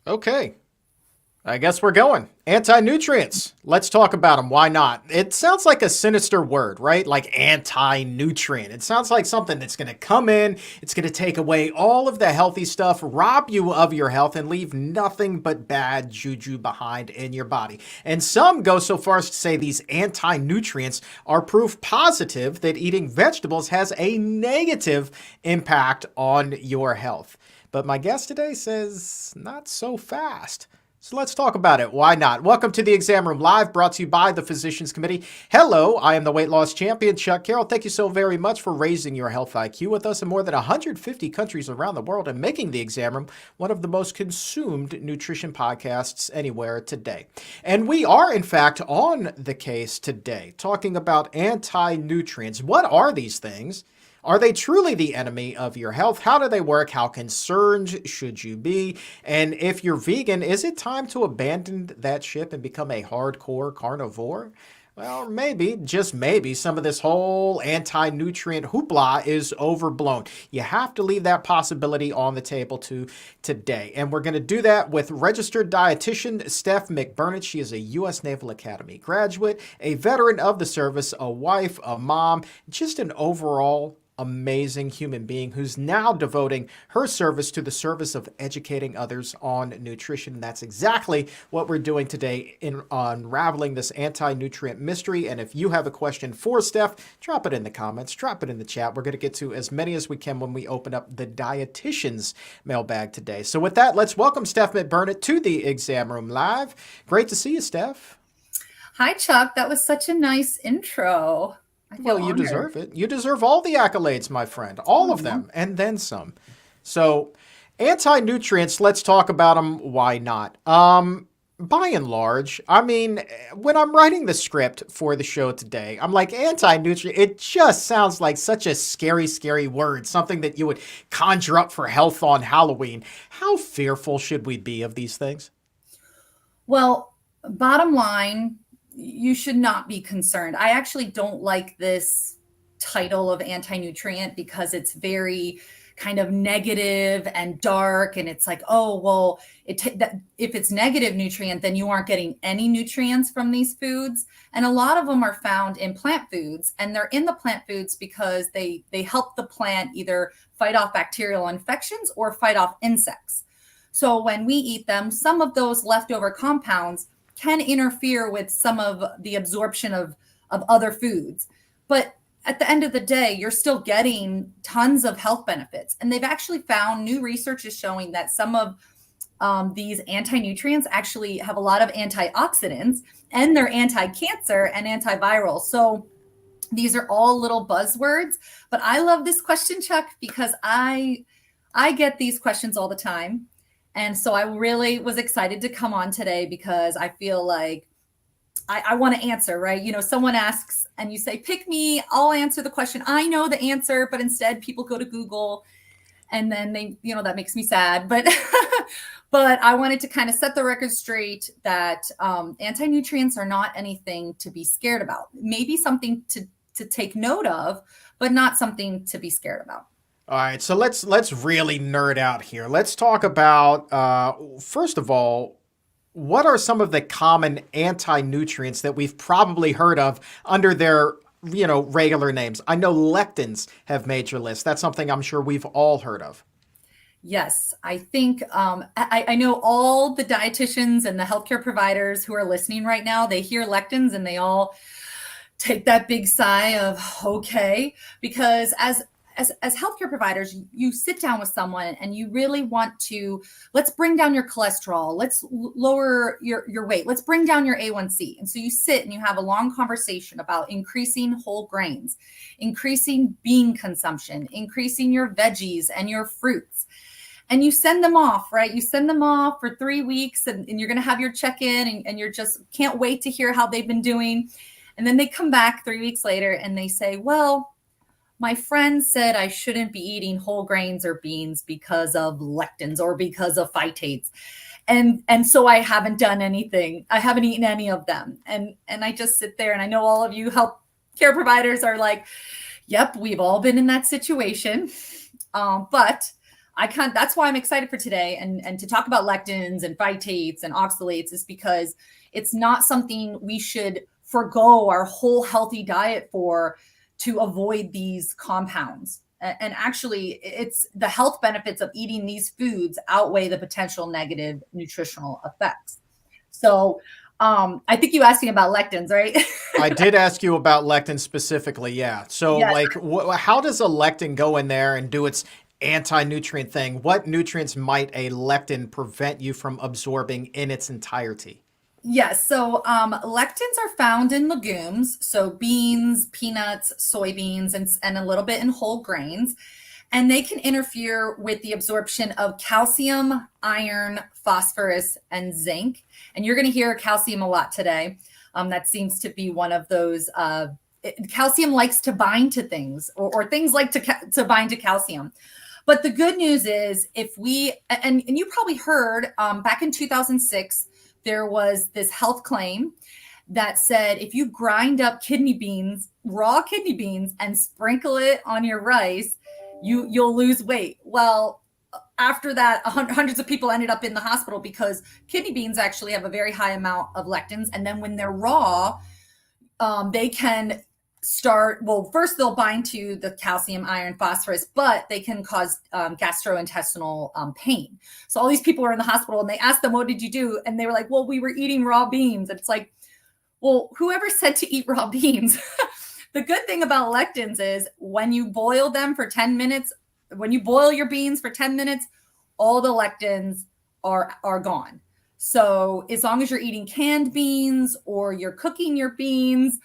Okay, I guess we're going. Anti-nutrients. Let's talk about them. Why not? It sounds like a sinister word, right? Like anti-nutrient. It sounds like something that's going to come in, it's going to take away all of the healthy stuff, rob you of your health, and leave nothing but bad juju behind in your body. And some go so far as to say these anti-nutrients are proof positive that eating vegetables has a negative impact on your health. But my guest today says not so fast. So let's talk about it. Why not? Welcome to the Exam Room Live, brought to you by the Physicians Committee. Hello, I am the weight loss champion, Chuck Carroll. Thank you so very much for raising your health IQ with us in more than 150 countries around the world and making the Exam Room one of the most consumed nutrition podcasts anywhere today. And we are, in fact, on the case today, talking about anti-nutrients. What are these things? Are they truly the enemy of your health? How do they work? How concerned should you be? And if you're vegan, is it time to abandon that ship and become a hardcore carnivore? Well, maybe, just maybe, some of this whole anti-nutrient hoopla is overblown. You have to leave that possibility on the table today. And we're going to do that with registered dietitian Steph McBurnett. She is a U.S. Naval Academy graduate, a veteran of the service, a wife, a mom, just an overall amazing human being who's now devoting her service to the service of educating others on nutrition. And that's exactly what we're doing today in unraveling this anti-nutrient mystery. And if you have a question for Steph, drop it in the comments, drop it in the chat. We're going to get to as many as we can when we open up the dietitian's mailbag today. So with that, let's welcome Steph McBurnett to the Exam Room Live. Great to see you, Steph. Hi, Chuck. That was such a nice intro. Well, you deserve it. You deserve all the accolades, my friend. All of them, and then some. So, anti-nutrients, let's talk about them. Why not? By and large, I mean, when I'm writing the script for the show today, I'm like, anti-nutrient, it just sounds like such a scary, scary word, something that you would conjure up for health on Halloween. How fearful should we be of these things? Well, bottom line, you should not be concerned. I actually don't like this title of anti-nutrient because it's very kind of negative and dark. And it's like, oh, well, if it's negative nutrient, then you aren't getting any nutrients from these foods. And a lot of them are found in plant foods. And they're in the plant foods because they help the plant either fight off bacterial infections or fight off insects. So when we eat them, some of those leftover compounds can interfere with some of the absorption of other foods. But at the end of the day, you're still getting tons of health benefits. And they've actually found, new research is showing that some of these anti-nutrients actually have a lot of antioxidants, and they're anti-cancer and antiviral. So these are all little buzzwords. But I love this question, Chuck, because I get these questions all the time. And so I really was excited to come on today because I feel like I want to answer, right? You know, someone asks and you say, pick me, I'll answer the question. I know the answer, but instead people go to Google and then they, you know, that makes me sad. But but I wanted to kind of set the record straight that anti-nutrients are not anything to be scared about. Maybe something to take note of, but not something to be scared about. All right, so let's really nerd out here. Let's talk about, first of all, what are some of the common anti-nutrients that we've probably heard of under their, regular names? I know lectins have made your list. That's something I'm sure we've all heard of. Yes, I think I know all the dietitians and the healthcare providers who are listening right now, they hear lectins and they all take that big sigh of, okay, because as healthcare providers, you sit down with someone and you really want to, let's bring down your cholesterol. Let's lower your weight. Let's bring down your A1C. And so you sit and you have a long conversation about increasing whole grains, increasing bean consumption, increasing your veggies and your fruits. And you send them off, right? You send them off for 3 weeks and you're going to have your check-in and you're just can't wait to hear how they've been doing. And then they come back 3 weeks later and they say, well, my friend said I shouldn't be eating whole grains or beans because of lectins or because of phytates. And so I haven't done anything. I haven't eaten any of them. And I just sit there and I know all of you health care providers are like, yep, we've all been in that situation. But that's why I'm excited for today and to talk about lectins and phytates and oxalates, is because it's not something we should forgo our whole healthy diet for, to avoid these compounds. And actually, it's the health benefits of eating these foods outweigh the potential negative nutritional effects. So I think you asked me about lectins, right? I did ask you about lectin specifically. Yeah. So Yes. like, how does a lectin go in there and do its anti-nutrient thing? What nutrients might a lectin prevent you from absorbing in its entirety? Yes. So lectins are found in legumes, so beans, peanuts, soybeans, and a little bit in whole grains. And they can interfere with the absorption of calcium, iron, phosphorus, and zinc. And you're going to hear calcium a lot today. That seems to be one of those. Calcium likes to bind to things, or things like to bind to calcium. But the good news is, if we, and you probably heard back in 2006, there was this health claim that said if you grind up kidney beans, raw kidney beans, and sprinkle it on your rice, you'll lose weight. Well, after that, hundreds of people ended up in the hospital because kidney beans actually have a very high amount of lectins. And then when they're raw, they can start, well, first they'll bind to the calcium, iron, phosphorus, but they can cause gastrointestinal pain. So all these people were in the hospital and they asked them, what did you do? And they were like, well, we were eating raw beans. It's like, well, whoever said to eat raw beans? The good thing about lectins is when you boil them for 10 minutes, when you boil your beans for 10 minutes, all the lectins are gone. So as long as you're eating canned beans or you're cooking your beans,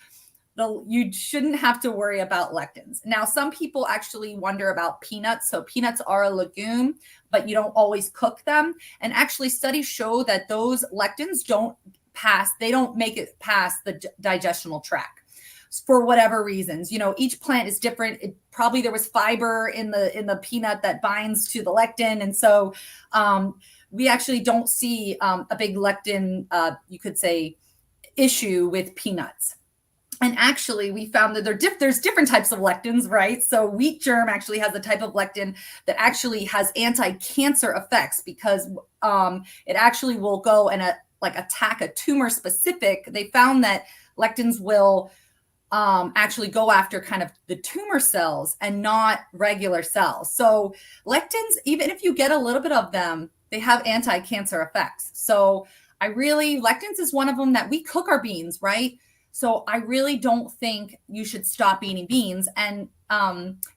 you shouldn't have to worry about lectins. Now, some people actually wonder about peanuts. So peanuts are a legume, but you don't always cook them. And actually studies show that those lectins don't make it past the digestional tract for whatever reasons. Each plant is different. Probably there was fiber in the peanut that binds to the lectin. And so we actually don't see a big lectin, you could say, issue with peanuts. And actually, we found that there's different types of lectins, right? So wheat germ actually has a type of lectin that actually has anti-cancer effects, because it actually will go and attack a tumor specific. They found that lectins will actually go after kind of the tumor cells and not regular cells. So lectins, even if you get a little bit of them, they have anti-cancer effects. So lectins is one of them that we cook our beans, right? So I really don't think you should stop eating beans. And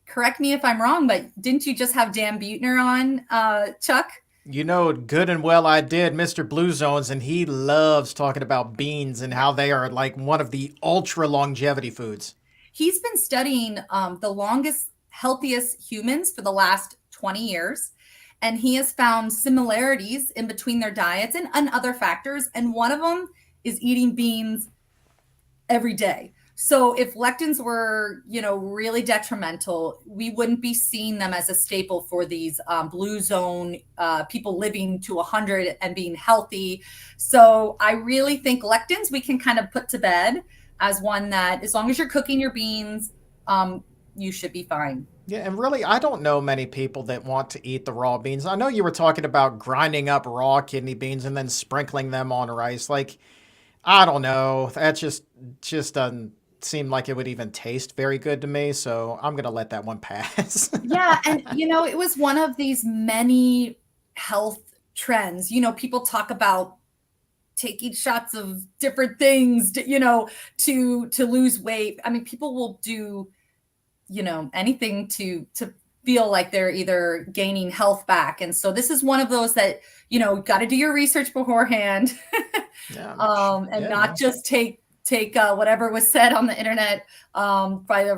correct me if I'm wrong, but didn't you just have Dan Buettner on, Chuck? Good and well I did, Mr. Blue Zones, and he loves talking about beans and how they are like one of the ultra longevity foods. He's been studying the longest, healthiest humans for the last 20 years. And he has found similarities in between their diets and other factors. And one of them is eating beans every day. So if lectins were, really detrimental, we wouldn't be seeing them as a staple for these blue zone people living to 100 and being healthy. So I really think lectins we can kind of put to bed as one that, as long as you're cooking your beans, you should be fine. Yeah, and really, I don't know many people that want to eat the raw beans. I know you were talking about grinding up raw kidney beans and then sprinkling them on rice. Like, I don't know. That just doesn't seem like it would even taste very good to me. So I'm gonna let that one pass. Yeah, and it was one of these many health trends. People talk about taking shots of different things, to lose weight. I mean, people will do, anything to feel like they're either gaining health back. And so this is one of those that, got to do your research beforehand. Yeah, and not just take whatever was said on the internet by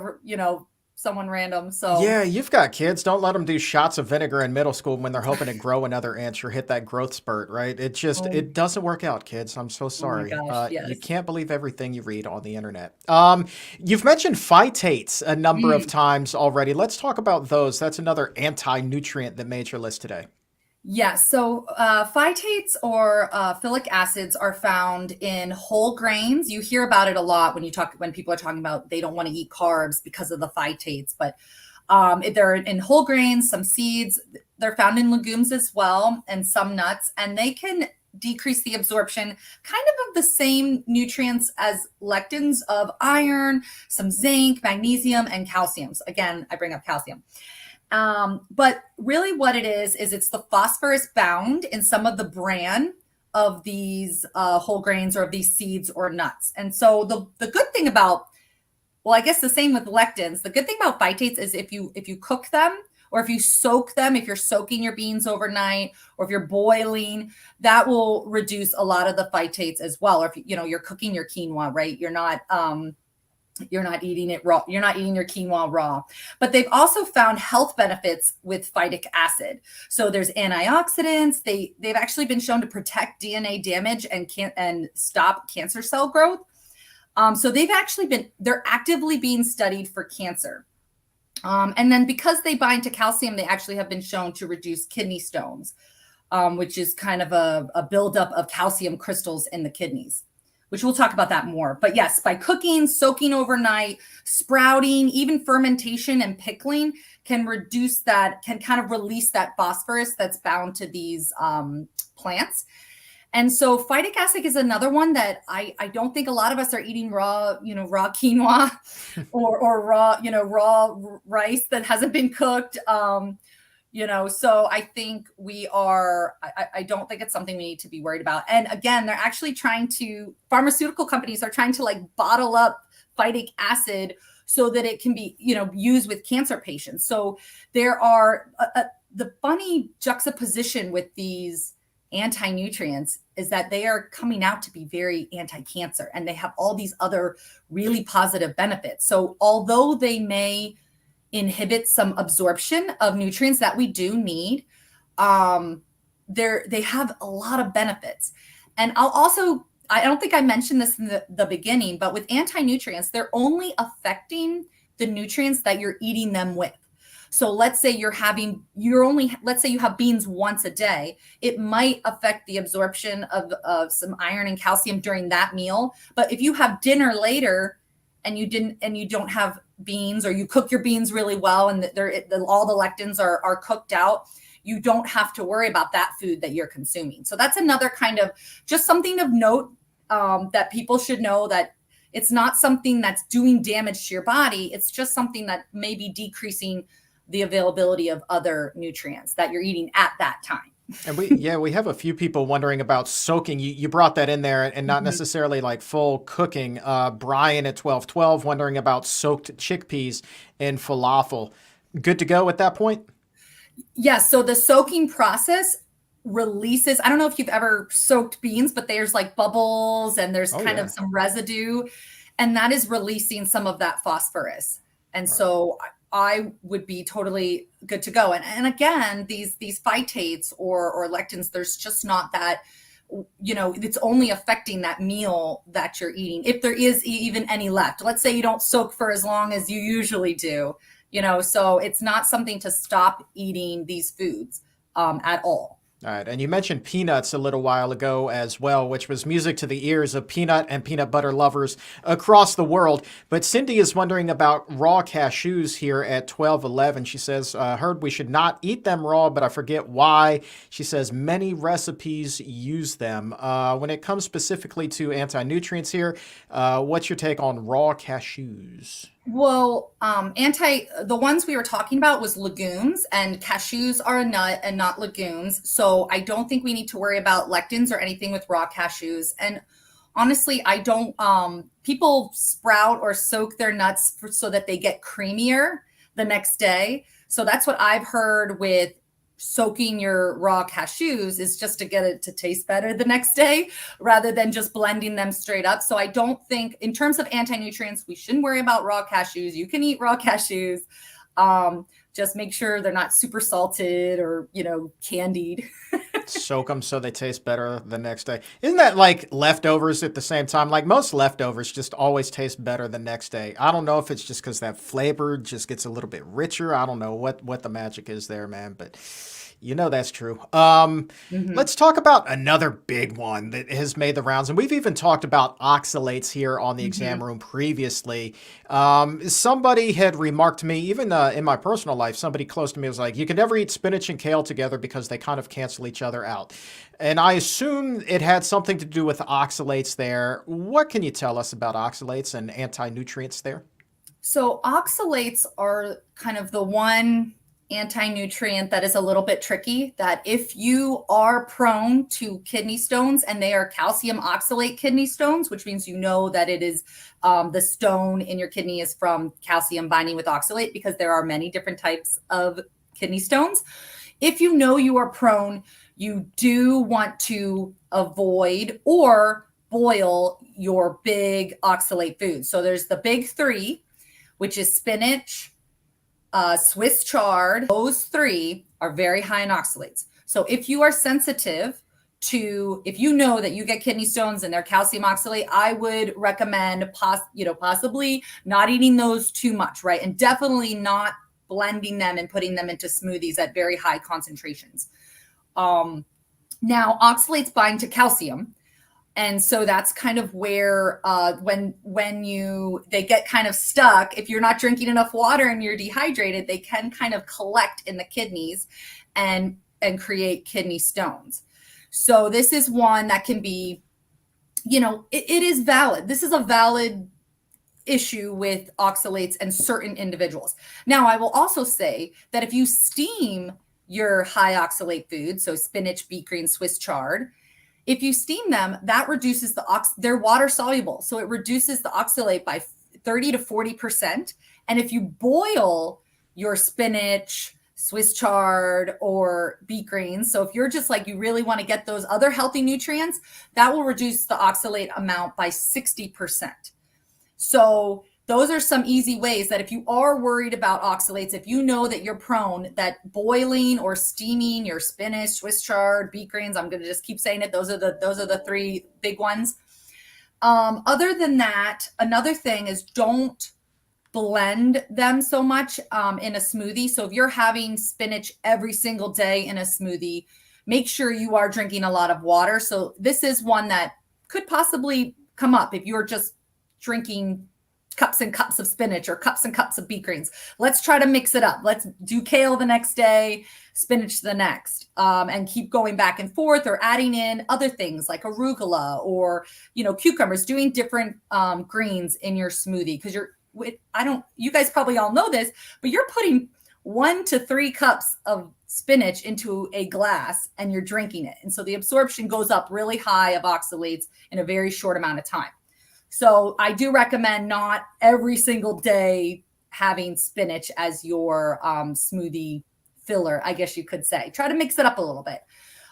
someone random. So yeah, you've got kids. Don't let them do shots of vinegar in middle school when they're hoping to grow another inch or hit that growth spurt, right? It doesn't work out, kids. I'm so sorry. Oh my gosh, You yes. can't believe everything you read on the internet. You've mentioned phytates a number of times already. Let's talk about those. That's another anti-nutrient that made your list today. Yeah, so phytates or Filic acids are found in whole grains. You hear about it a lot when people are talking about they don't want to eat carbs because of the phytates, but they're in whole grains, some seeds. they're found in legumes as well and some nuts, and they can decrease the absorption kind of the same nutrients as lectins of iron, some zinc, magnesium, and calciums. Again, I bring up calcium. But really what it is it's the phosphorus bound in some of the bran of these whole grains or of these seeds or nuts. And so the good thing about, well, I guess the same with lectins, the good thing about phytates is if you cook them, or if you soak them, if you're soaking your beans overnight, or if you're boiling, that will reduce a lot of the phytates as well. Or if you're cooking your quinoa, right? You're not eating it raw. You're not eating your quinoa raw. But they've also found health benefits with phytic acid. So there's antioxidants. They've actually been shown to protect DNA damage and stop cancer cell growth. So they're actively being studied for cancer. And then because they bind to calcium, they actually have been shown to reduce kidney stones, which is kind of a buildup of calcium crystals in the kidneys, which we'll talk about that more. But yes, by cooking, soaking overnight, sprouting, even fermentation and pickling can reduce that, can kind of release that phosphorus that's bound to these plants. And so phytic acid is another one that I don't think a lot of us are eating raw quinoa or raw rice that hasn't been cooked. So I think I don't think it's something we need to be worried about. And again, they're actually pharmaceutical companies are trying to like bottle up phytic acid so that it can be, used with cancer patients. So there are the funny juxtaposition with these anti-nutrients is that they are coming out to be very anti-cancer, and they have all these other really positive benefits. So although they may inhibit some absorption of nutrients that we do need, they have a lot of benefits. And I don't think I mentioned this in the beginning, but with anti-nutrients, they're only affecting the nutrients that you're eating them with. So let's say you have beans once a day. It might affect the absorption of some iron and calcium during that meal. But if you have dinner later and you don't have beans, or you cook your beans really well and all the lectins are cooked out, you don't have to worry about that food that you're consuming. So that's another kind of just something of note that people should know, that it's not something that's doing damage to your body. It's just something that may be decreasing the availability of other nutrients that you're eating at that time. And we have a few people wondering about soaking. You brought that in there, and not necessarily like full cooking. Brian at 1212 wondering about soaked chickpeas in falafel. Good to go at that point? Yes. So the soaking process releases, I don't know if you've ever soaked beans, but there's like bubbles and there's of some residue, and that is releasing some of that phosphorus. And so I would be totally good to go. And again, these phytates or lectins, there's just not that, it's only affecting that meal that you're eating, if there is even any left. Let's say you don't soak for as long as you usually do, so it's not something to stop eating these foods at all. All right. And you mentioned peanuts a little while ago as well, which was music to the ears of peanut and peanut butter lovers across the world. But Cindy is wondering about raw cashews here at 1211. She says, heard we should not eat them raw, but I forget why. She says many recipes use them. When it comes specifically to anti-nutrients here, what's your take on raw cashews? Well, the ones we were talking about was legumes, and cashews are a nut and not legumes. So I don't think we need to worry about lectins or anything with raw cashews. And honestly, I don't, people sprout or soak their nuts so that they get creamier the next day. So that's what I've heard with soaking your raw cashews, is just to get it to taste better the next day rather than just blending them straight up. So I don't think, in terms of anti-nutrients, we shouldn't worry about raw cashews. You can eat raw cashews. Just make sure they're not super salted or, candied. Soak them so they taste better the next day. Isn't that like leftovers at the same time? Like most leftovers just always taste better the next day. I don't know if it's just because that flavor just gets a little bit richer. I don't know what the magic is there, man. But You know that's true. Mhm. Let's talk about another big one that has made the rounds, and we've even talked about oxalates here on the exam Mhm. room previously. Somebody had remarked to me, even in my personal life, somebody close to me was like, "You can never eat spinach and kale together because they kind of cancel each other out." And I assume it had something to do with oxalates there. What can you tell us about oxalates and anti-nutrients there? So oxalates are kind of the one anti-nutrient that is a little bit tricky, that if you are prone to kidney stones and they are calcium oxalate kidney stones, which means you know that it is the stone in your kidney is from calcium binding with oxalate, because there are many different types of kidney stones. If you know you are prone, you do want to avoid or boil your big oxalate foods. So there's the big three, which is spinach, Swiss chard. Those three are very high in oxalates. So if you are sensitive to, if you know that you get kidney stones and they're calcium oxalate, I would recommend possibly not eating those too much, right? And definitely not blending them and putting them into smoothies at very high concentrations. Now, oxalates bind to calcium, and so that's kind of where when you they get kind of stuck. If you're not drinking enough water and you're dehydrated, they can kind of collect in the kidneys and create kidney stones. So this is one that can be, it is valid. This is a valid issue with oxalates and certain individuals. Now, I will also say that if you steam your high oxalate foods, so spinach, beet greens, Swiss chard, if you steam them, that reduces they're water soluble. So it reduces the oxalate by 30 to 40%. And if you boil your spinach, Swiss chard, or beet greens, so if you're just like, you really want to get those other healthy nutrients, that will reduce the oxalate amount by 60%. So those are some easy ways that if you are worried about oxalates, if you know that you're prone, that boiling or steaming your spinach, Swiss chard, beet greens, I'm going to just keep saying it. Those are the three big ones. Other than that, another thing is don't blend them so much in a smoothie. So if you're having spinach every single day in a smoothie, make sure you are drinking a lot of water. So this is one that could possibly come up if you're just drinking cups and cups of spinach or cups and cups of beet greens. Let's try to mix it up. Let's do kale the next day, spinach the next, and keep going back and forth, or adding in other things like arugula or, cucumbers, doing different greens in your smoothie. Because you guys probably all know this, but you're putting 1 to 3 cups of spinach into a glass and you're drinking it. And so the absorption goes up really high of oxalates in a very short amount of time. So I do recommend not every single day having spinach as your smoothie filler, I guess you could say. Try to mix it up a little bit.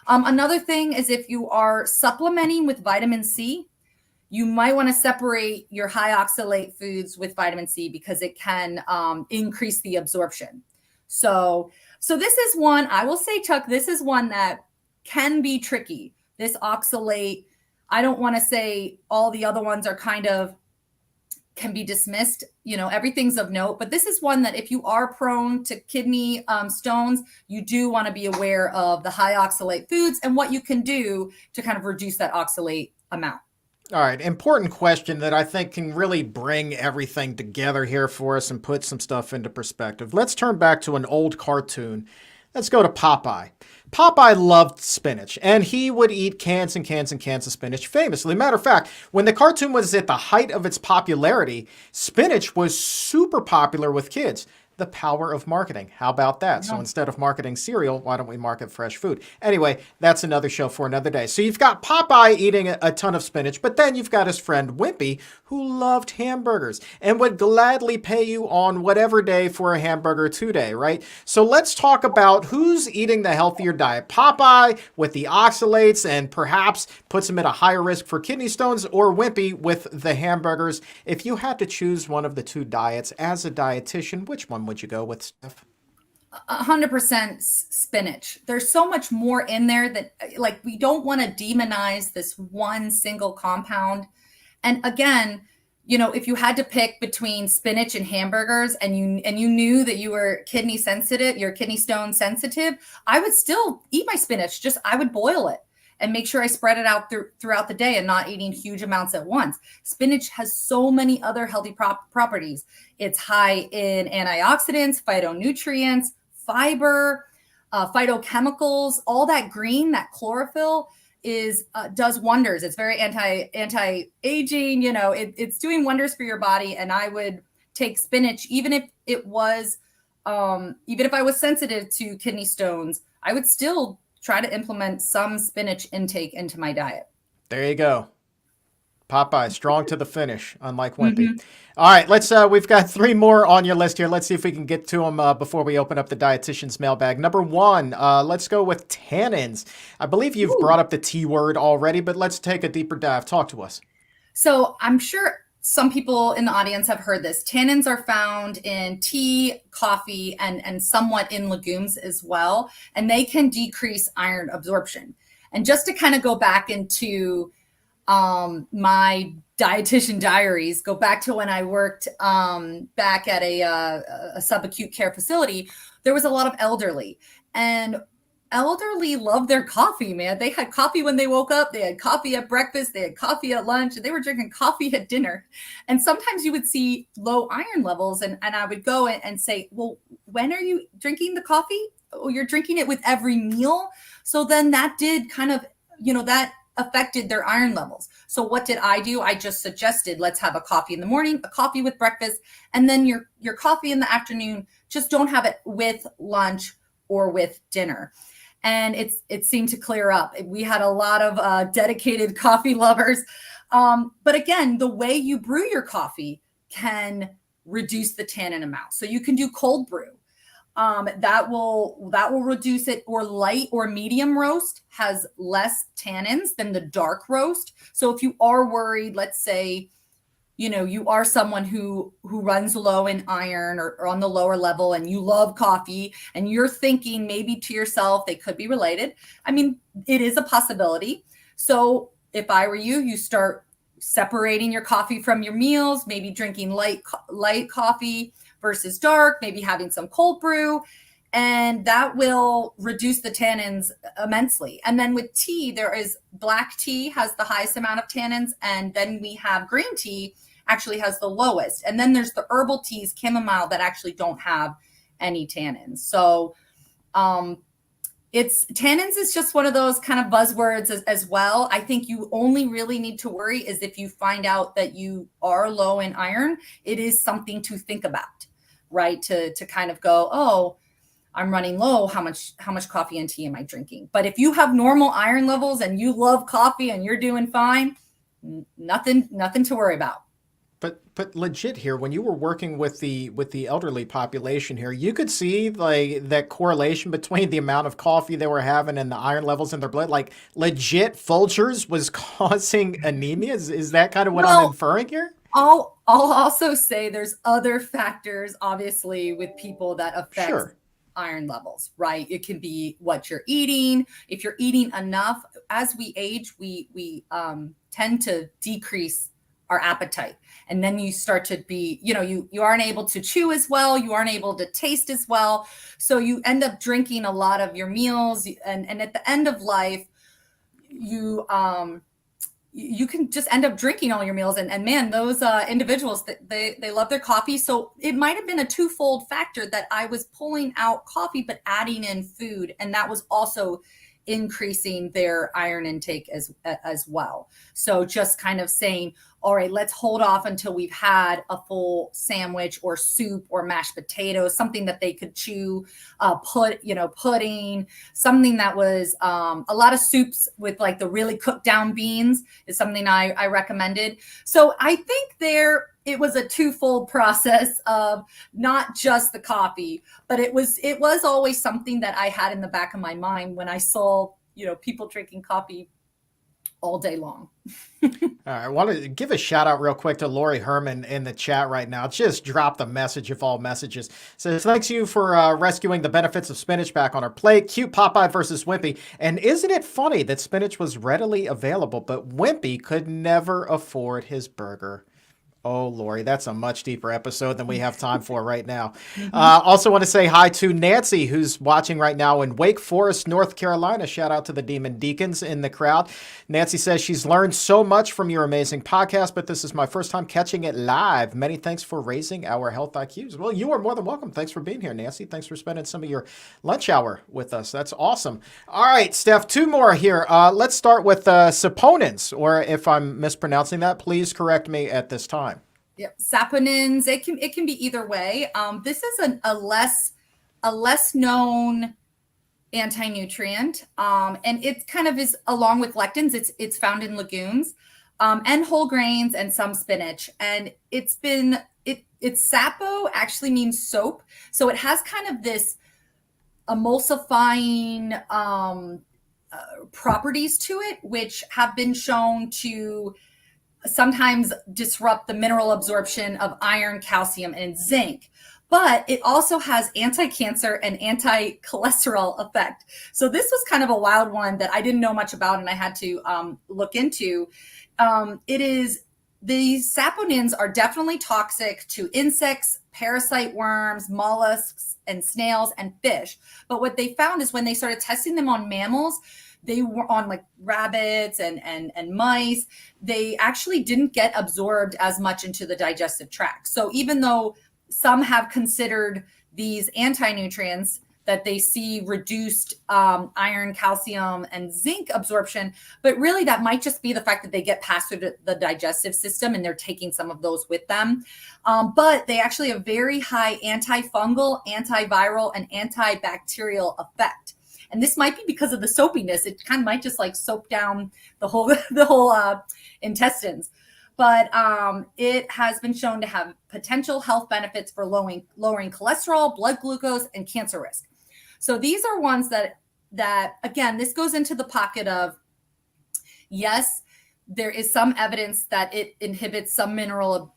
Another thing is, if you are supplementing with vitamin C, you might want to separate your high oxalate foods with vitamin C, because it can increase the absorption. So this is one, I will say, Chuck, this is one that can be tricky. This oxalate, I don't want to say all the other ones are kind of can be dismissed. Everything's of note, but this is one that if you are prone to kidney stones, you do want to be aware of the high oxalate foods and what you can do to kind of reduce that oxalate amount. All right, important question that I think can really bring everything together here for us and put some stuff into perspective. Let's turn back to an old cartoon. Let's go to Popeye. Popeye loved spinach, and he would eat cans and cans and cans of spinach famously. Matter of fact, when the cartoon was at the height of its popularity, spinach was super popular with kids. The power of marketing. How about that? So Yeah. instead of marketing cereal, why don't we market fresh food? Anyway, that's another show for another day. So you've got Popeye eating a ton of spinach, but then you've got his friend Wimpy, who loved hamburgers and would gladly pay you on whatever day for a hamburger today, right? So let's talk about who's eating the healthier diet. Popeye with the oxalates and perhaps puts him at a higher risk for kidney stones, or Wimpy with the hamburgers. If you had to choose one of the two diets as a dietitian, which one would you go with, Steph? 100% spinach. There's so much more in there that, like, we don't want to demonize this one single compound. And again, if you had to pick between spinach and hamburgers and you knew that you were kidney sensitive, you're kidney stone sensitive, I would still eat my spinach. Just I would boil it and make sure I spread it out throughout the day and not eating huge amounts at once. Spinach has so many other healthy properties. It's high in antioxidants, phytonutrients, fiber, phytochemicals, all that green, that chlorophyll does wonders. It's very anti-aging, it's doing wonders for your body. And I would take spinach, even if I was sensitive to kidney stones, I would still try to implement some spinach intake into my diet. There you go. Popeye, strong to the finish, unlike Wimpy. Mm-hmm. All right, we've got 3 more on your list here. Let's see if we can get to them before we open up the dietitian's mailbag. Number 1, let's go with tannins. I believe you've brought up the T word already, but let's take a deeper dive. Talk to us. So I'm sure some people in the audience have heard this. Tannins are found in tea, coffee, and somewhat in legumes as well, and they can decrease iron absorption. And just to kind of go back into my dietitian diaries, go back to when I worked back at a subacute care facility, there was a lot of elderly, and elderly love their coffee, man. They had coffee when they woke up, they had coffee at breakfast, they had coffee at lunch, and they were drinking coffee at dinner. And sometimes you would see low iron levels, and I would go and say, well, when are you drinking the coffee? Oh, you're drinking it with every meal. So then that did kind of, that affected their iron levels. So what did I do? I just suggested, let's have a coffee in the morning, a coffee with breakfast, and then your coffee in the afternoon. Just don't have it with lunch or with dinner. And it seemed to clear up. We had a lot of dedicated coffee lovers. But again, the way you brew your coffee can reduce the tannin amount. So you can do cold brew. That will reduce it, or light or medium roast has less tannins than the dark roast. So if you are worried, let's say, you are someone who runs low in iron or on the lower level, and you love coffee, and you're thinking maybe to yourself, they could be related. I mean, it is a possibility. So if I were you, you start separating your coffee from your meals, maybe drinking light coffee versus dark, maybe having some cold brew, and that will reduce the tannins immensely. And then with tea, there is black tea has the highest amount of tannins, and then we have green tea actually has the lowest. And then there's the herbal teas, chamomile, that actually don't have any tannins. So tannins is just one of those kind of buzzwords as well. I think you only really need to worry is if you find out that you are low in iron. It is something to think about, right? To kind of go, oh, I'm running low. How much coffee and tea am I drinking? But if you have normal iron levels and you love coffee and you're doing fine, nothing to worry about. But legit here, when you were working with the elderly population here, you could see like that correlation between the amount of coffee they were having and the iron levels in their blood. Like legit Folgers was causing anemia. Is that kind of what I'm inferring here? I'll also say there's other factors, obviously, with people that affect iron levels, right? It can be what you're eating. If you're eating enough, as we age, we tend to decrease our appetite. And then you start to be, you aren't able to chew as well. You aren't able to taste as well. So you end up drinking a lot of your meals. And at the end of life, you can just end up drinking all your meals. And man, those individuals, they love their coffee. So it might have been a twofold factor that I was pulling out coffee, but adding in food. And that was also increasing their iron intake as well. So just kind of saying, all right, let's hold off until we've had a full sandwich or soup or mashed potatoes, something that they could chew, pudding, something that was a lot of soups with like the really cooked down beans is something I recommended. So I think it was a twofold process of not just the coffee, but it was always something that I had in the back of my mind when I saw, people drinking coffee all day long. All right, I want to give a shout out real quick to Lori Herman in the chat right now. Just dropped a message of all messages. Says, thanks you for rescuing the benefits of spinach back on our plate. Cute Popeye versus Wimpy. And isn't it funny that spinach was readily available, but Wimpy could never afford his burger? Oh, Lori, that's a much deeper episode than we have time for right now. Mhm. Also want to say hi to Nancy, who's watching right now in Wake Forest, North Carolina. Shout out to the Demon Deacons in the crowd. Nancy says she's learned so much from your amazing podcast, but this is my first time catching it live. Many thanks for raising our health IQs. Well, you are more than welcome. Thanks for being here, Nancy. Thanks for spending some of your lunch hour with us. That's awesome. All right, Steph, two more here. Let's start with Saponins, or if I'm mispronouncing that, please correct me at this time. Yeah, saponins. It can be either way. This is a less known anti-nutrient, and it kind of is along with lectins. It's found in legumes, and whole grains and some spinach. And it's sapo actually means soap, so it has kind of this emulsifying properties to it, which have been shown to sometimes disrupt the mineral absorption of iron, calcium, and zinc. But it also has anti-cancer and anti-cholesterol effect. So this was kind of a wild one that I didn't know much about, and I had to look into. These saponins are definitely toxic to insects, parasite worms, mollusks, and snails, and fish. But what they found is when they started testing them on mammals, they were on like rabbits and mice, they actually didn't get absorbed as much into the digestive tract. So even though some have considered these anti-nutrients that they see reduced iron, calcium, and zinc absorption, but really that might just be the fact that they get passed through the digestive system and they're taking some of those with them. But they actually have very high antifungal, antiviral, and antibacterial effect. And this might be because of the soapiness. It kind of might just like soap down the whole intestines. But it has been shown to have potential health benefits for lowering cholesterol, blood glucose, and cancer risk. So these are ones that again, this goes into the pocket of, yes, there is some evidence that it inhibits some mineral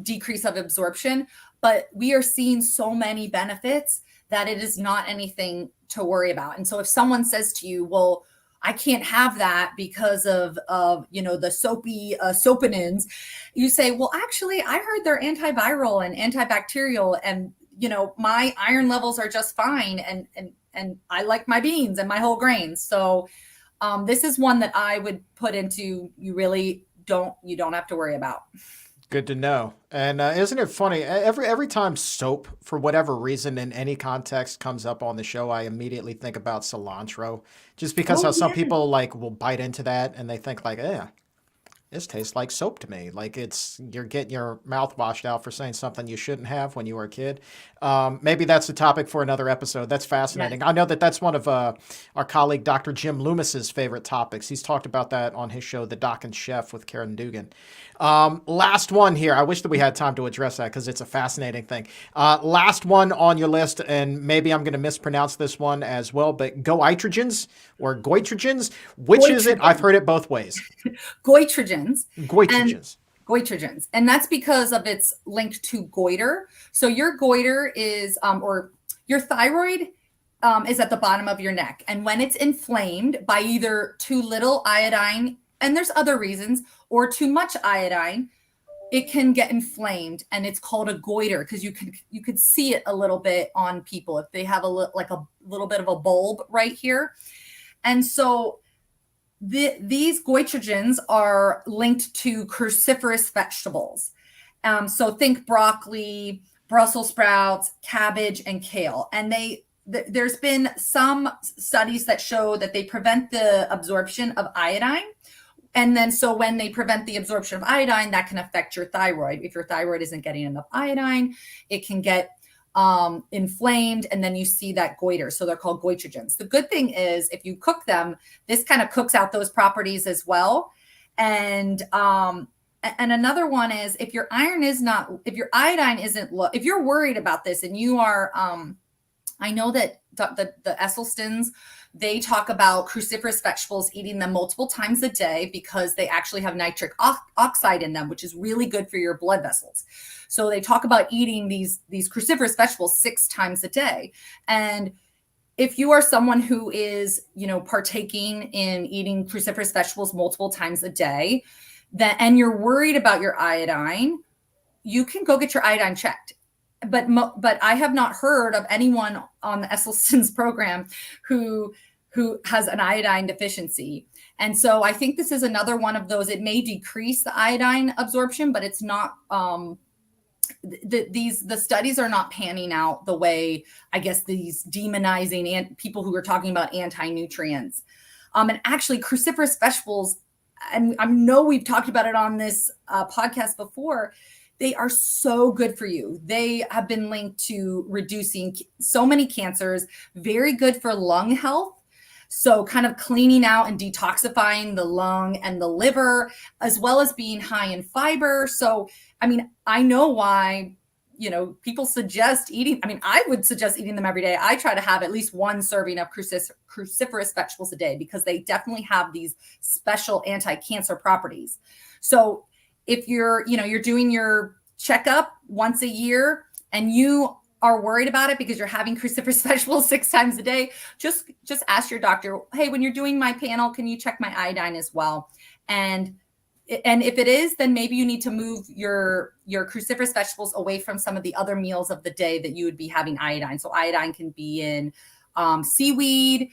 decrease of absorption, but we are seeing so many benefits that it is not anything to worry about. And so if someone says to you, well, I can't have that because of the soapy saponins, you say, well, actually, I heard they're antiviral and antibacterial, and my iron levels are just fine, and I like my beans and my whole grains. So this is one that I would put into you don't have to worry about. Good to know. And isn't it funny? Every time soap, for whatever reason, in any context, comes up on the show, I immediately think about cilantro, just because how some people will bite into that and they think this tastes like soap to me. Like you're getting your mouth washed out for saying something you shouldn't have when you were a kid. Maybe that's a topic for another episode. That's fascinating. Yeah. I know that's one of our colleague, Dr. Jim Loomis's favorite topics. He's talked about that on his show, The Doc and Chef with Karen Dugan. Last one here. I wish that we had time to address that because it's a fascinating thing. Last one on your list, and maybe I'm going to mispronounce this one as well, but Goitrogens or Goitrogens, which is it? I've heard it both ways. Goitrogens. Goitrogens. And that's because of its link to goiter. So your goiter is, or your thyroid is at the bottom of your neck. And when it's inflamed by either too little iodine, and there's other reasons, or too much iodine, it can get inflamed, and it's called a goiter because you could see it a little bit on people if they have a little bit of a bulb right here. And so these goitrogens are linked to cruciferous vegetables. So think broccoli, Brussels sprouts, cabbage, and kale. And there's been some studies that show that they prevent the absorption of iodine. And then so when they prevent the absorption of iodine, that can affect your thyroid. If your thyroid isn't getting enough iodine, it can get inflamed, and then you see that goiter. So they're called goitrogens. The good thing is if you cook them, this kind of cooks out those properties as well. And another one is if your iodine isn't low, if you're worried about this and you are, I know that the Esselstyns, they talk about cruciferous vegetables, eating them multiple times a day because they actually have nitric oxide in them, which is really good for your blood vessels. So they talk about eating these cruciferous vegetables 6 times a day. And if you are someone who is, partaking in eating cruciferous vegetables multiple times a day, and you're worried about your iodine, you can go get your iodine checked. But I have not heard of anyone on the Esselstyn's program who has an iodine deficiency. And so I think this is another one of those. It may decrease the iodine absorption, but it's not. The studies are not panning out the way, I guess, these demonizing and people who are talking about anti-nutrients. And actually, cruciferous vegetables, and I know we've talked about it on this podcast before, they are so good for you. They have been linked to reducing so many cancers, very good for lung health. So kind of cleaning out and detoxifying the lung and the liver, as well as being high in fiber. So, I mean, I know why, people suggest eating. I mean, I would suggest eating them every day. I try to have at least one serving of cruciferous vegetables a day because they definitely have these special anti-cancer properties. So if you're doing your checkup once a year and you are worried about it because you're having cruciferous vegetables 6 times a day, just ask your doctor, hey, when you're doing my panel, can you check my iodine as well? And if it is, then maybe you need to move your cruciferous vegetables away from some of the other meals of the day that you would be having iodine. So iodine can be in seaweed,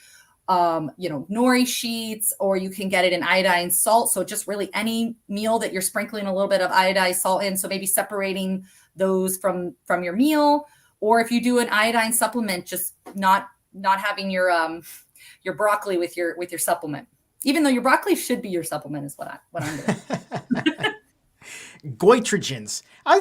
nori sheets, or you can get it in iodine salt. So just really any meal that you're sprinkling a little bit of iodized salt in. So maybe separating those from your meal, or if you do an iodine supplement, just not having your broccoli with your supplement, even though your broccoli should be your supplement is what I'm doing. Goitrogens. I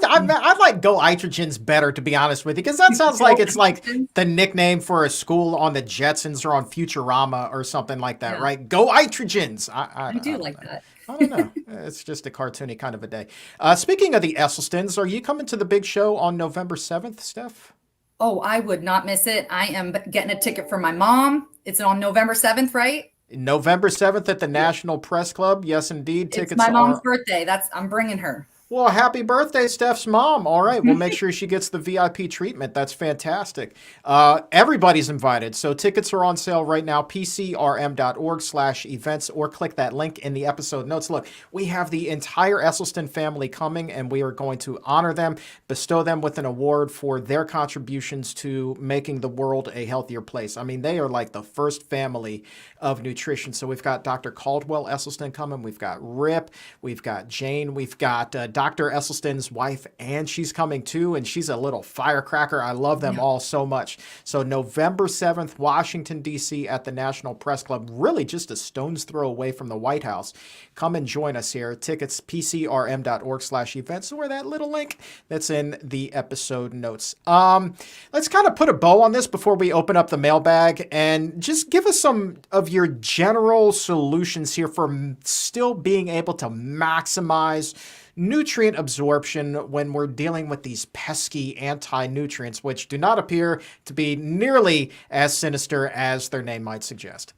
like Goitrogens better, to be honest with you, because that sounds like it's like the nickname for a school on the Jetsons or on Futurama or something like that, right? Goitrogens. I do like that. I don't know. It's just a cartoony kind of a day. Speaking of the Esselstyns, are you coming to the big show on November 7th, Steph? Oh, I would not miss it. I am getting a ticket for my mom. It's on November 7th, right? November 7th at the National Press Club. Yes, indeed. Tickets. It's my mom's birthday. I'm bringing her. Well, happy birthday, Steph's mom. All right. We'll make sure she gets the VIP treatment. That's fantastic. Everybody's invited. So tickets are on sale right now, pcrm.org/events, or click that link in the episode notes. Look, we have the entire Esselstyn family coming, and we are going to honor them, bestow them with an award for their contributions to making the world a healthier place. I mean, they are like the first family of nutrition. So we've got Dr. Caldwell Esselstyn coming. We've got Rip. We've got Jane. We've got Dr. Esselstyn's wife, and she's coming too, and she's a little firecracker. I love them all so much. So November 7th, Washington, D.C. at the National Press Club, really just a stone's throw away from the White House. Come and join us here. Tickets, pcrm.org/events, or that little link that's in the episode notes. Let's kind of put a bow on this before we open up the mailbag, and just give us some of your general solutions here for still being able to maximize nutrient absorption when we're dealing with these pesky anti-nutrients, which do not appear to be nearly as sinister as their name might suggest.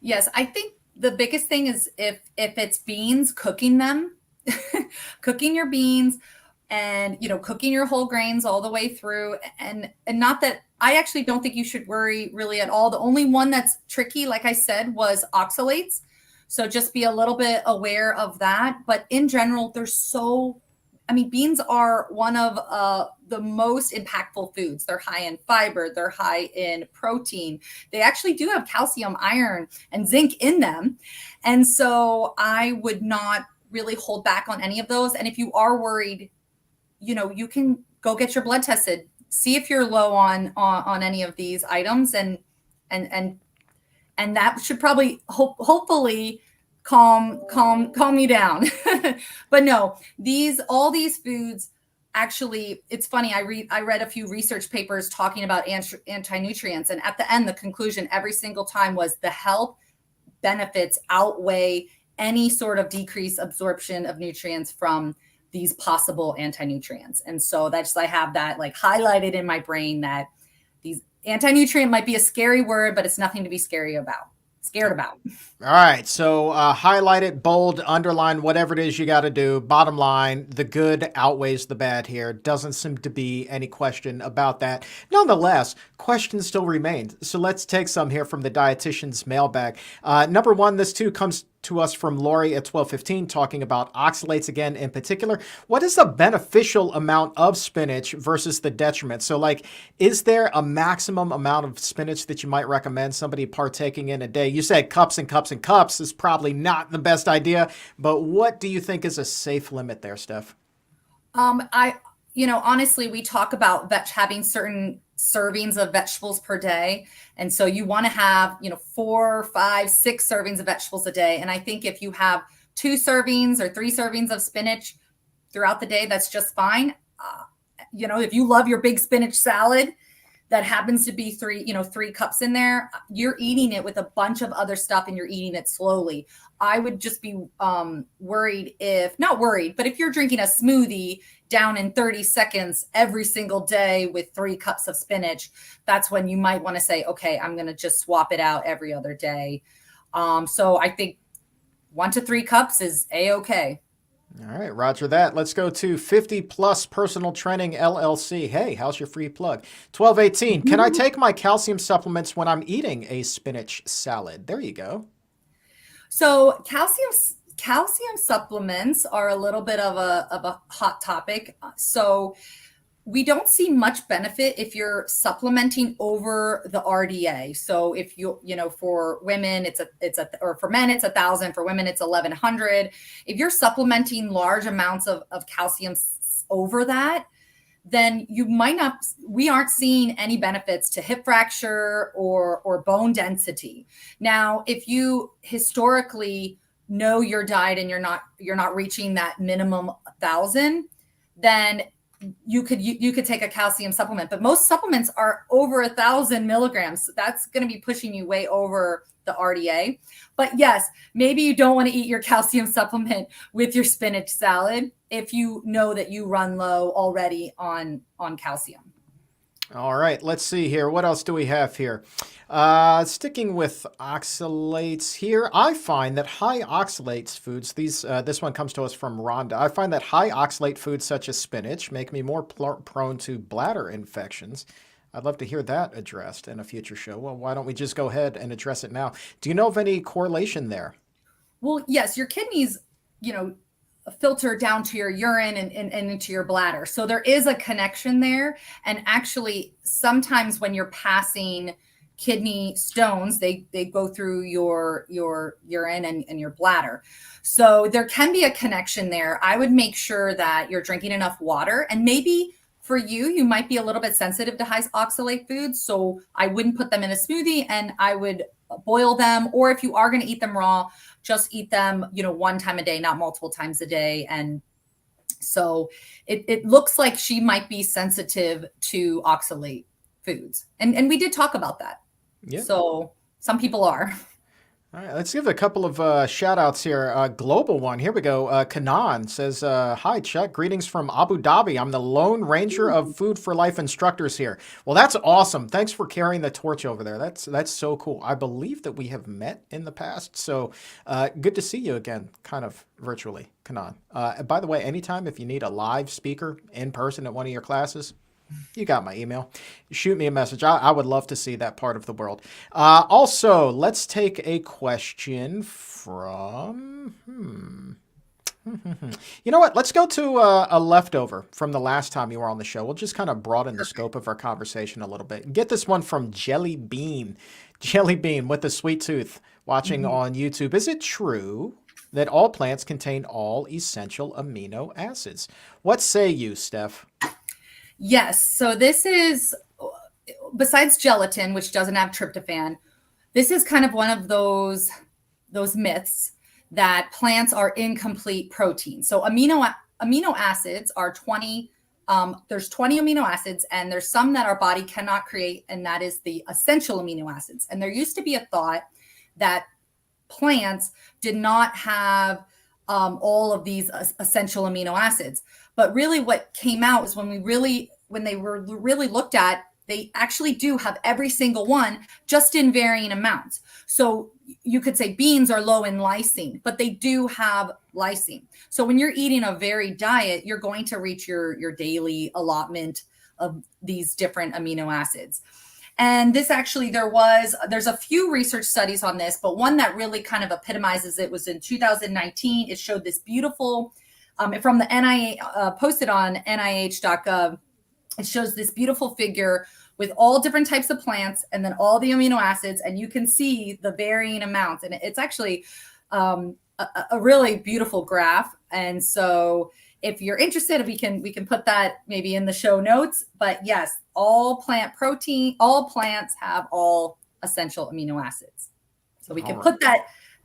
Yes, I think the biggest thing is if it's beans, cooking them, cooking your beans, and cooking your whole grains all the way through, and not that I actually don't think you should worry really at all. The only one that's tricky, like I said, was oxalates. So just be a little bit aware of that. But in general, beans are one of the most impactful foods. They're high in fiber. They're high in protein. They actually do have calcium, iron, and zinc in them. And so I would not really hold back on any of those. And if you are worried, you can go get your blood tested, see if you're low on any of these items, and that should probably hopefully calm you down. But no, all these foods, actually, it's funny. I read a few research papers talking about anti-nutrients, and at the end, the conclusion every single time was the health benefits outweigh any sort of decreased absorption of nutrients from these possible anti-nutrients. And so I have that like highlighted in my brain, that these anti-nutrient might be a scary word, but it's nothing to be scared about. All right. So highlight it, bold, underline, whatever it is you got to do. Bottom line, the good outweighs the bad here. Doesn't seem to be any question about that. Nonetheless, questions still remain. So let's take some here from the dietitian's mailbag. Number one, this too comes to us from Lori at 12:15, talking about oxalates again in particular. What is the beneficial amount of spinach versus the detriment? So like, is there a maximum amount of spinach that you might recommend somebody partaking in a day? You said cups and cups and cups is probably not the best idea, but what do you think is a safe limit there, Steph? Honestly, we talk about having certain servings of vegetables per day. And so you want to have, 4, 5, 6 servings of vegetables a day. And I think if you have 2 servings or 3 servings of spinach throughout the day, that's just fine. If you love your big spinach salad, that happens to be 3 cups in there, you're eating it with a bunch of other stuff and you're eating it slowly. I would just be worried not worried, but if you're drinking a smoothie down in 30 seconds every single day with 3 cups of spinach, that's when you might want to say, okay, I'm going to just swap it out every other day. So I think 1 to 3 cups is A-okay. All right, roger that. Let's go to 50 Plus Personal Training LLC. Hey, how's your free plug? 12:18. Can I take my calcium supplements when I'm eating a spinach salad? There you go. So calcium supplements are a little bit of a hot topic. So we don't see much benefit if you're supplementing over the RDA. So if for women, or for men, it's 1,000. For women, it's 1,100. If you're supplementing large amounts of calcium over that, then we aren't seeing any benefits to hip fracture or bone density. Now, if you historically know your diet and you're not reaching that minimum 1,000, then you could take a calcium supplement, but most supplements are over 1,000 milligrams. So that's going to be pushing you way over the RDA. But yes, maybe you don't want to eat your calcium supplement with your spinach salad if you know that you run low already on calcium. All right, let's see here. What else do we have here? Sticking with oxalates here, I find that high oxalates foods, this one comes to us from Rhonda. I find that high oxalate foods such as spinach make me more prone to bladder infections. I'd love to hear that addressed in a future show. Well, why don't we just go ahead and address it now? Do you know of any correlation there? Well, yes, your kidneys, filter down to your urine and into your bladder. So there is a connection there. And actually, sometimes when you're passing kidney stones, they go through your urine and your bladder. So there can be a connection there. I would make sure that you're drinking enough water, and maybe for you might be a little bit sensitive to high oxalate foods. So I wouldn't put them in a smoothie, and I would boil them, or if you are going to eat them raw, just eat them, 1 time a day, not multiple times a day. And so it looks like she might be sensitive to oxalate foods. And we did talk about that. Yeah. So some people are. All right, let's give a couple of shout outs here. Global one. Here we go. Kanan says, hi, Chuck. Greetings from Abu Dhabi. I'm the Lone Ranger of Food for Life instructors here. Well, that's awesome. Thanks for carrying the torch over there. That's so cool. I believe that we have met in the past. So good to see you again, kind of virtually, Kanan. By the way, anytime if you need a live speaker in person at one of your classes, you got my email. Shoot me a message. I would love to see that part of the world. Also, let's take a question from... You know what? Let's go to a leftover from the last time you were on the show. We'll just kind of broaden the scope of our conversation a little bit. Get this one from Jelly Bean. Jelly Bean with the sweet tooth watching on YouTube. Is it true that all plants contain all essential amino acids? What say you, Steph? Yes. So this is, besides gelatin, which doesn't have tryptophan, this is kind of one of those myths that plants are incomplete proteins. So amino acids are 20. There's 20 amino acids, and there's some that our body cannot create, and that is the essential amino acids. And there used to be a thought that plants did not have all of these essential amino acids. But really what came out is when they were really looked at, they actually do have every single one, just in varying amounts. So you could say beans are low in lysine, but they do have lysine. So when you're eating a varied diet, you're going to reach your daily allotment of these different amino acids. And this actually, there's a few research studies on this, but one that really kind of epitomizes it was in 2019. It showed this beautiful, from the NIH, posted on nih.gov. It shows this beautiful figure with all different types of plants and then all the amino acids, and you can see the varying amounts. And it's actually a really beautiful graph. And so if you're interested, we can put that maybe in the show notes. But yes, all plants have all essential amino acids. So we can put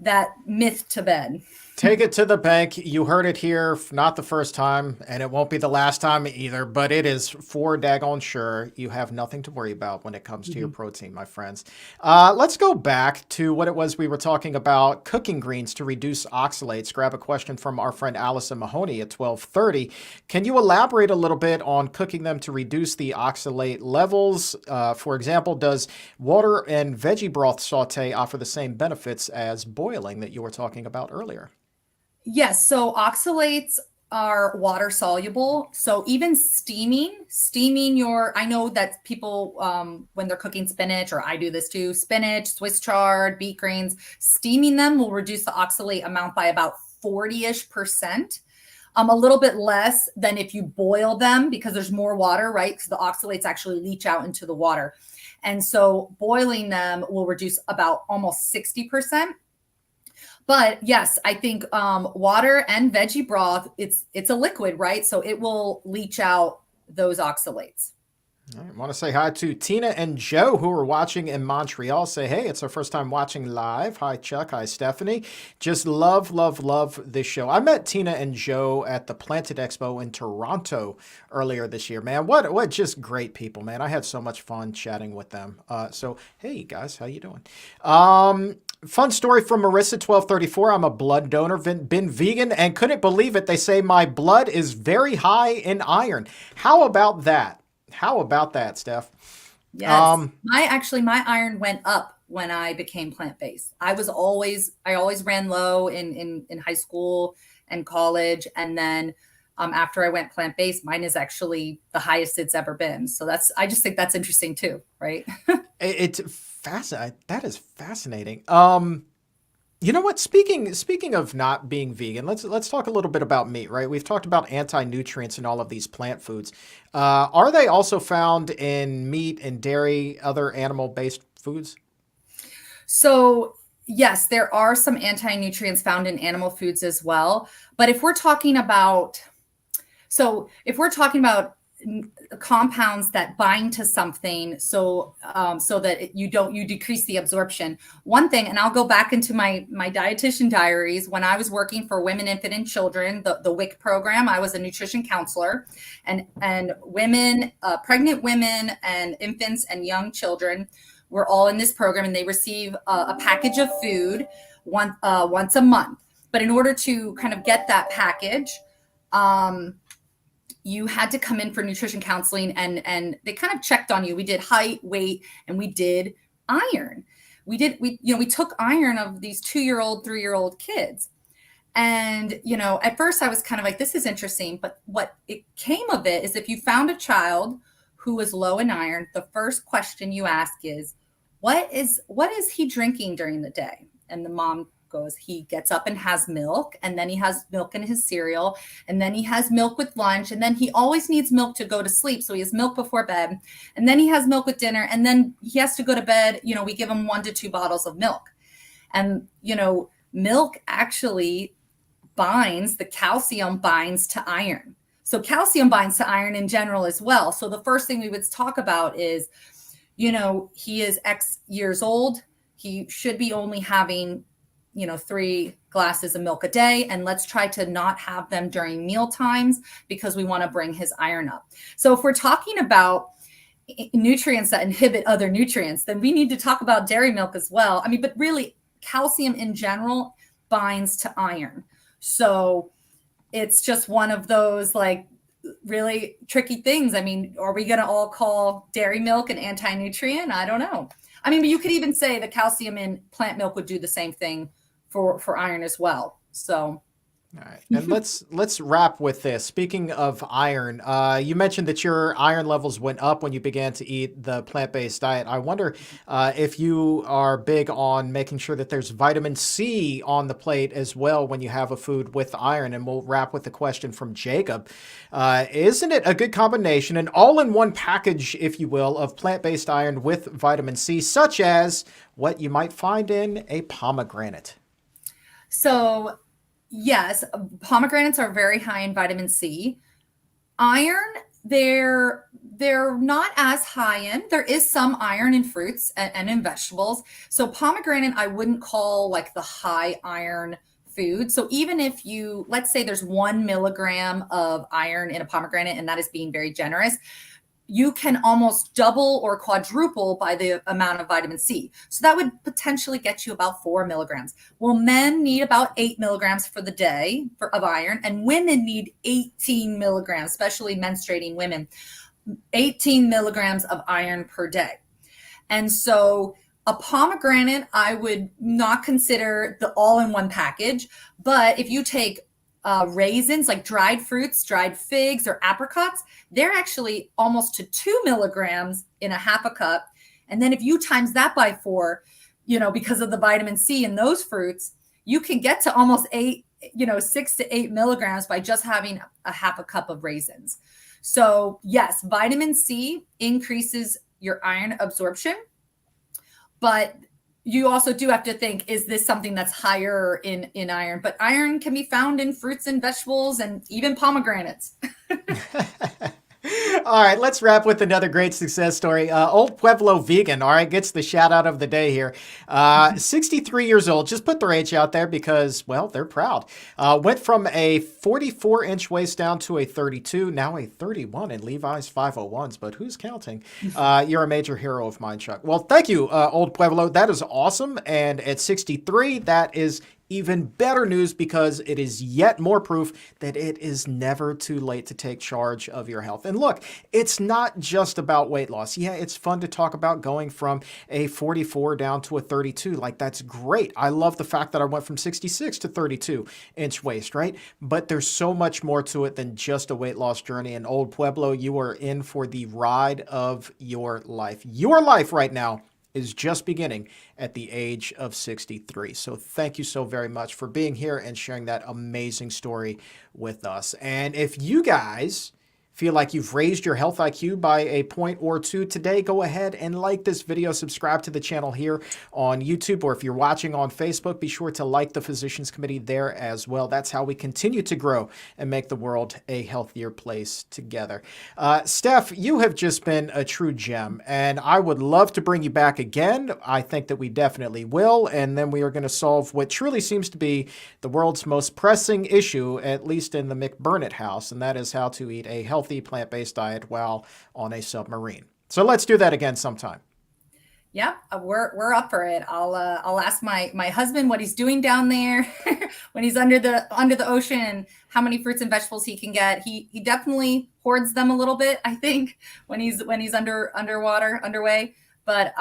that myth to bed. Take it to the bank. You heard it here, not the first time, and it won't be the last time either, but it is for daggone sure. You have nothing to worry about when it comes to your protein, my friends. Let's go back to what it was we were talking about, cooking greens to reduce oxalates. Grab a question from our friend Allison Mahoney at 12:30. Can you elaborate a little bit on cooking them to reduce the oxalate levels? For example, does water and veggie broth saute offer the same benefits as boiling that you were talking about earlier? Yes. So oxalates are water soluble. So even steaming I know that people, when they're cooking spinach, or I do this too, spinach, Swiss chard, beet greens, steaming them will reduce the oxalate amount by about 40-ish%. A little bit less than if you boil them, because there's more water, right? Because the oxalates actually leach out into the water. And so boiling them will reduce about almost 60%. But yes, I think water and veggie broth, it's a liquid, right? So it will leach out those oxalates. I want to say hi to Tina and Joe, who are watching in Montreal. Say, hey, it's our first time watching live. Hi, Chuck. Hi, Stephanie. Just love this show. I met Tina and Joe at the Planted Expo in Toronto earlier this year, man. What just great people, man. I had so much fun chatting with them. So, hey, guys, how you doing? Fun story from Marissa, 1234. I'm a blood donor, been vegan, and couldn't believe it. They say my blood is very high in iron. How about that? How about that, Steph? Yes. My iron went up when I became plant-based. I always ran low in high school and college. And then after I went plant-based, mine is actually the highest it's ever been. So I just think that's interesting too, right? It's fascinating. That is fascinating. You know what? Speaking of not being vegan, let's talk a little bit about meat, right? We've talked about anti-nutrients in all of these plant foods. Are they also found in meat and dairy, other animal-based foods? So yes, there are some anti-nutrients found in animal foods as well. But if we're talking about compounds that bind to something, so that you decrease the absorption. One thing, and I'll go back into my dietitian diaries, when I was working for Women, Infant, and Children, the WIC program, I was a nutrition counselor, and women, pregnant women and infants and young children were all in this program, and they receive a package of food once a month. But in order to kind of get that package, you had to come in for nutrition counseling, and they kind of checked on you. We did height, weight, and we did iron. We took iron of these 2-year-old, 3-year-old kids. And, at first I was kind of like, this is interesting. But what it came of it is, if you found a child who was low in iron, the first question you ask is, what is he drinking during the day? And the mom goes, he gets up and has milk, and then he has milk in his cereal, and then he has milk with lunch, and then he always needs milk to go to sleep, so he has milk before bed, and then he has milk with dinner, and then he has to go to bed. We give him 1 to 2 bottles of milk. And milk actually the calcium binds to iron. So calcium binds to iron in general as well. So the first thing we would talk about is, he is X years old, he should be only having 3 glasses of milk a day, and let's try to not have them during meal times, because we want to bring his iron up. So if we're talking about nutrients that inhibit other nutrients, then we need to talk about dairy milk as well. But really, calcium in general binds to iron. So it's just one of those really tricky things. Are we going to all call dairy milk an anti-nutrient? I don't know. But you could even say the calcium in plant milk would do the same thing for iron as well. So All right, and let's wrap with this. Speaking of iron, you mentioned that your iron levels went up when you began to eat the plant-based diet. I wonder if you are big on making sure that there's vitamin C on the plate as well when you have a food with iron. And we'll wrap with a question from Jacob. Isn't it a good combination, an all-in-one package, if you will, of plant-based iron with vitamin C, such as what you might find in a pomegranate? So yes, pomegranates are very high in vitamin C. Iron, they're not as high in. There is some iron in fruits and in vegetables. So pomegranate, I wouldn't call like the high iron food. So even if you, let's say there's 1 milligram of iron in a pomegranate, and that is being very generous, you can almost double or quadruple by the amount of vitamin C. So that would potentially get you about 4 milligrams. Well, men need about 8 milligrams for the day of iron, and women need 18 milligrams, especially menstruating women, 18 milligrams of iron per day. And so a pomegranate, I would not consider the all-in-one package, but if you take raisins, like dried fruits, dried figs, or apricots, they're actually almost to 2 milligrams in a half a cup. And then if you times that by 4, because of the vitamin C in those fruits, you can get to almost 6 to 8 milligrams by just having a half a cup of raisins. So yes, vitamin C increases your iron absorption, but you also do have to think, is this something that's higher in iron? But iron can be found in fruits and vegetables and even pomegranates. All right, let's wrap with another great success story. Old Pueblo Vegan, all right, gets the shout out of the day here. 63 years old, just put their age out there because, well, they're proud. Went from a 44-inch waist down to a 32, now a 31 in Levi's 501s, but who's counting? You're a major hero of mine, Chuck. Well, thank you, Old Pueblo. That is awesome. And at 63, that is even better news because it is yet more proof that it is never too late to take charge of your health. And look, it's not just about weight loss. Yeah, it's fun to talk about going from a 44 down to a 32. Like, that's great. I love the fact that I went from 66 to 32-inch waist, right? But there's so much more to it than just a weight loss journey. And Old Pueblo, you are in for the ride of your life. Your life right now is just beginning at the age of 63. So thank you so very much for being here and sharing that amazing story with us. And if you guys feel like you've raised your health IQ by a point or two today, go ahead and like this video, subscribe to the channel here on YouTube, or if you're watching on Facebook, be sure to like the Physicians Committee there as well. That's how we continue to grow and make the world a healthier place together. Steph, you have just been a true gem, and I would love to bring you back again. I think that we definitely will, and then we are going to solve what truly seems to be the world's most pressing issue, at least in the McBurnett house, and that is how to eat a healthy plant-based diet while on a submarine. So let's do that again sometime. Yeah, we're up for it. I'll ask my husband what he's doing down there when he's under the ocean, how many fruits and vegetables he can get. He definitely hoards them a little bit, I think, when he's underway. But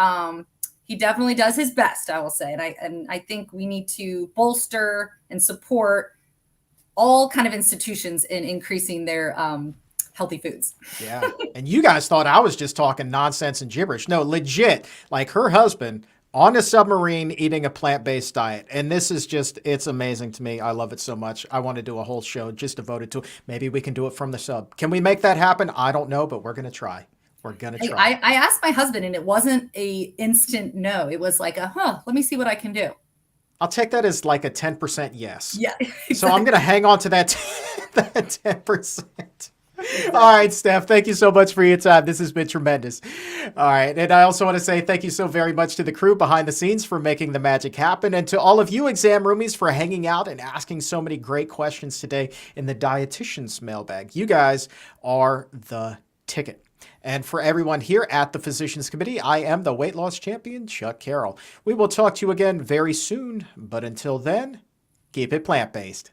he definitely does his best, I will say. And I think we need to bolster and support all kind of institutions in increasing their healthy foods. Yeah. And you guys thought I was just talking nonsense and gibberish. No, legit, like her husband on a submarine eating a plant-based diet. And this is just, it's amazing to me. I love it so much. I want to do a whole show just devoted to it. Maybe we can do it from the sub. Can we make that happen? I don't know, but we're going to try. We're going to try. I asked my husband, and it wasn't a instant no. It was like let me see what I can do. I'll take that as like a 10% yes. Yeah. Exactly. So I'm going to hang on to that 10%. All right, Steph, thank you so much for your time. This has been tremendous. All right. And I also want to say thank you so very much to the crew behind the scenes for making the magic happen, and to all of you exam roomies for hanging out and asking so many great questions today in the Dietitian's Mailbag. You guys are the ticket. And for everyone here at the Physicians Committee, I am the weight loss champion, Chuck Carroll. We will talk to you again very soon, but until then, keep it plant-based.